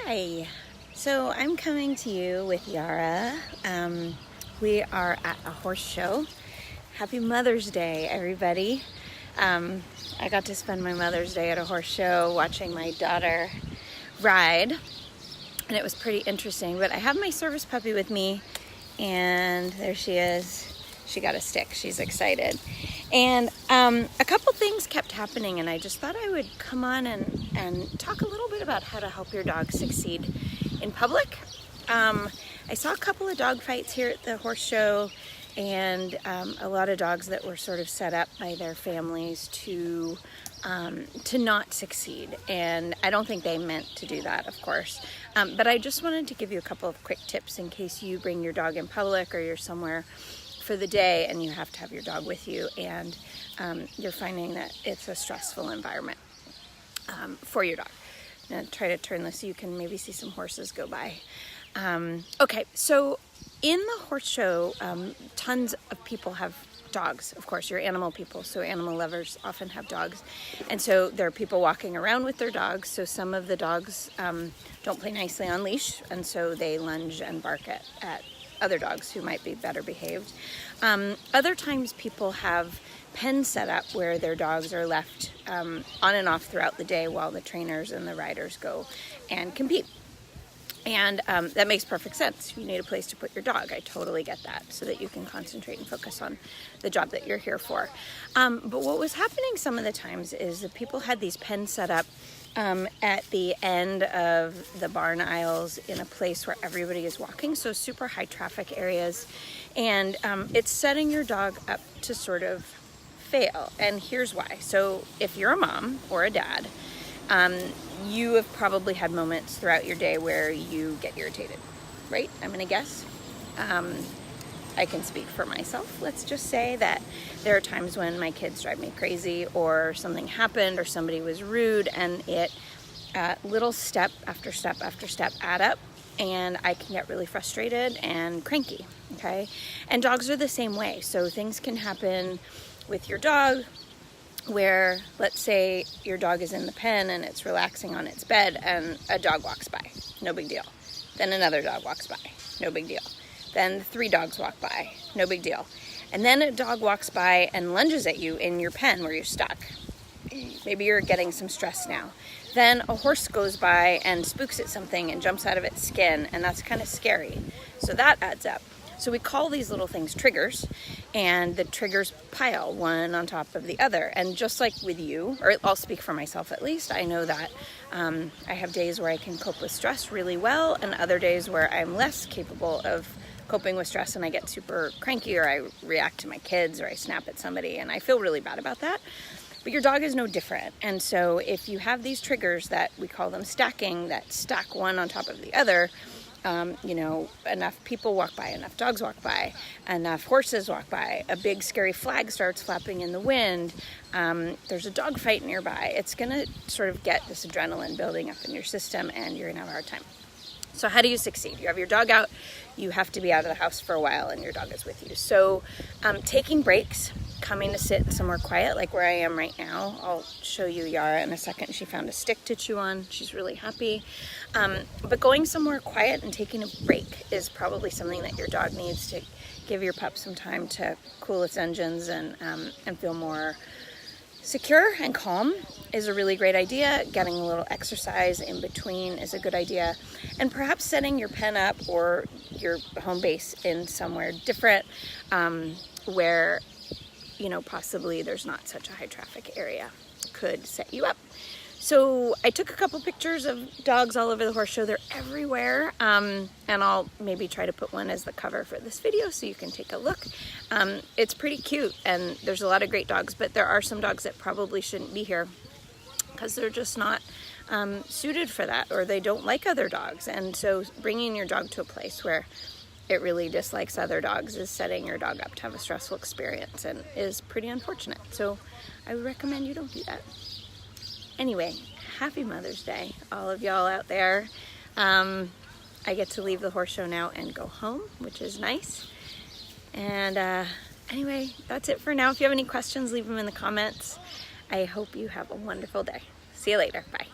Hi, so I'm coming to you with Yara. We are at a horse show. Happy Mother's Day, everybody. I got to spend my Mother's Day at a horse show watching my daughter ride, and it was pretty interesting. But I have my service puppy with me, and there she is. She got a stick. She's excited. And a couple things kept happening, and I just thought I would come on and talk a little bit about how to help your dog succeed in public. I saw a couple of dog fights here at the horse show, and a lot of dogs that were sort of set up by their families to not succeed. And I don't think they meant to do that, of course. But I just wanted to give you a couple of quick tips in case you bring your dog in public or you're somewhere for the day and you have to have your dog with you, and you're finding that it's a stressful environment for your dog. I'm gonna try to turn this so you can maybe see some horses go by. Okay, so in the horse show, tons of people have dogs. Of course, you're animal people, so animal lovers often have dogs. And so there are people walking around with their dogs. So some of the dogs don't play nicely on leash, and so they lunge and bark at other dogs who might be better behaved. Other times people have pens set up where their dogs are left on and off throughout the day while the trainers and the riders go and compete. And that makes perfect sense. You need a place to put your dog. I totally get that, so that you can concentrate and focus on the job that you're here for. But what was happening some of the times is that people had these pens set up at the end of the barn aisles in a place where everybody is walking, so super high traffic areas. And it's setting your dog up to sort of fail. And here's why. So if you're a mom or a dad, you have probably had moments throughout your day where you get irritated, right? I'm gonna guess. I can speak for myself. Let's just say that there are times when my kids drive me crazy, or something happened, or somebody was rude, and it little step after step after step add up, and I can get really frustrated and cranky, okay? And dogs are the same way. So things can happen with your dog where, let's say your dog is in the pen and it's relaxing on its bed, and a dog walks by, no big deal. Then another dog walks by, no big deal. Then 3 dogs walk by, no big deal. And then a dog walks by and lunges at you in your pen where you're stuck. Maybe you're getting some stress now. Then a horse goes by and spooks at something and jumps out of its skin, and that's kind of scary. So that adds up. So we call these little things triggers, and the triggers pile one on top of the other. And just like with you, or I'll speak for myself at least, I know that I have days where I can cope with stress really well, and other days where I'm less capable of coping with stress, and I get super cranky, or I react to my kids, or I snap at somebody, and I feel really bad about that. But your dog is no different. And so if you have these triggers that we call them stacking, that stack one on top of the other, enough people walk by, enough dogs walk by, enough horses walk by, a big scary flag starts flapping in the wind, there's a dog fight nearby, it's gonna sort of get this adrenaline building up in your system, and you're gonna have a hard time. So how do you succeed? You have your dog out, you have to be out of the house for a while, and your dog is with you. So taking breaks, coming to sit somewhere quiet, like where I am right now. I'll show you Yara in a second. She found a stick to chew on. She's really happy. But going somewhere quiet and taking a break is probably something that your dog needs to give your pup some time to cool its engines and feel more secure and calm is a really great idea. Getting a little exercise in between is a good idea. And perhaps setting your pen up or your home base in somewhere different where, possibly there's not such a high traffic area could set you up. So I took a couple pictures of dogs all over the horse show. They're everywhere. And I'll maybe try to put one as the cover for this video so you can take a look. It's pretty cute, and there's a lot of great dogs, but there are some dogs that probably shouldn't be here because they're just not suited for that, or they don't like other dogs. And so bringing your dog to a place where it really dislikes other dogs is setting your dog up to have a stressful experience, and is pretty unfortunate. So I would recommend you don't do that. Anyway, happy Mother's Day, all of y'all out there. I get to leave the horse show now and go home, which is nice. And anyway, that's it for now. If you have any questions, leave them in the comments. I hope you have a wonderful day. See you later. Bye.